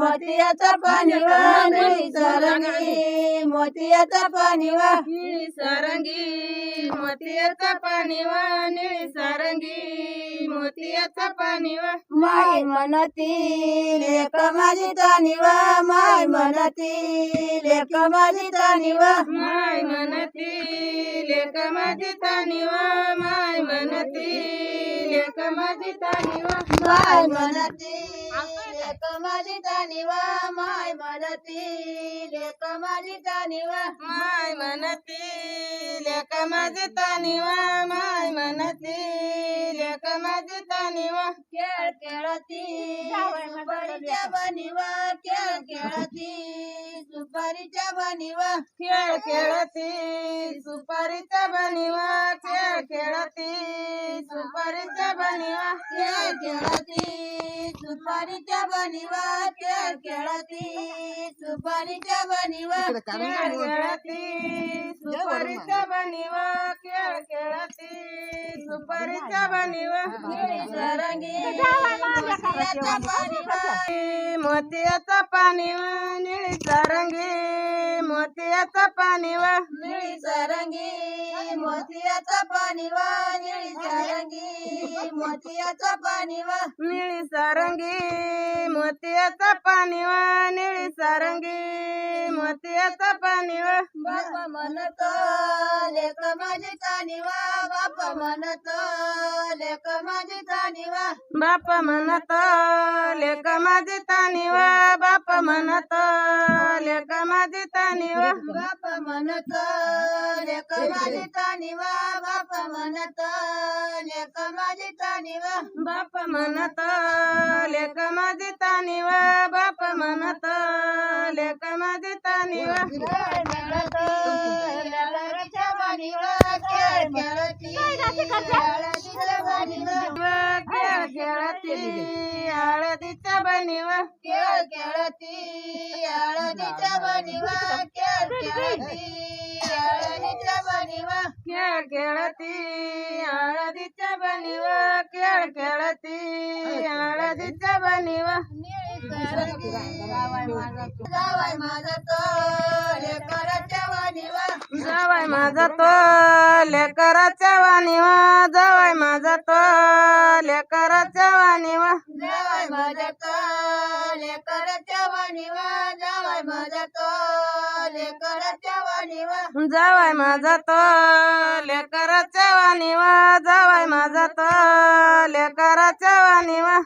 मोतियाचा पाणीवा निळी सारंगी मोतियाचा पाणीवा निळी सारंगी मोतियाचा पाणीवा निळी सारंगी मोतियाचा पाणीवा माय मनती लेक माझी तानिवा माय मनती लेक माझी तानिवा माय मनती लेक माझी तानिवा माय मनती लेक माझी तानिवा माय मनती लेक माझी तानिवा माय मनती लेक माझी तानिवा माय मनती लेक माझी तानिवा माय मनती लेक माझी तानिवा खेळ खेळती सुपारीच्या बनिवा खेळ खेळती सुपारीच्या बनिवा खेळ खेळती सुपारीचा बनिवा खेळ खेळती सुपारीचा बनिवा खेळ खेळती सुपारीच्या बनिवा खेळ खेळती सुपारीच्या बनिवा खेळ खेळती सुपारीचा बनिवा खेळ खेळती सुपारीचा बनिवा सारंगी मोतियाचा पाणीवा मोतियाचा पाणीवा निळी सारंगी मोतियाचा पाणीवा निळी सारंगी मोतियाचा पाणीवा निळी सारंगी मोतियाचा पाणीवा निळी सारंगी मोतियाचा पाणीवा निळी सारंगी मोतियाचा पाणीवा बाप म्हणतो लेक माझी तानिवा बाप म्हणतो लेक माझी तानिवा बाप म्हणत लेक माझी तानिवा बाप म्हणत लेक माझी तानिवा बाप म्हणतो लेक माझी तानिवा बाप म्हणतो लेक माझी तानिवा बाप म्हणत लेक माझी तानिवा बाप म्हणत लेक माझी तानिवा लहराच्या बाणीवा खेळ खेळती हळदीच्या बाणीवा खेळ खेळती हळदीच्या बनिवा खेळ खेळती हळदीच्या बाणीवा खेळ खेळती हळदीच्या बाणीवा खेळ खेळती हळदीच्या बनिवा खेळ खेळती हळदीच्या बनिवा जावाय माझा तो लेकराच्या बाणीवा जावाय माझा तो लेकराच्या वाणीवा जावाय माझा तो लेकराच्या वाणीवा जावाय माझा तो लेकराच्या बाणीवा जावाय माझा तो लेकराच्या बाणीवा जावाय माझा तो लेकराच्या वाणीवा जावाय माझा तो लेकराच्या वाणीवा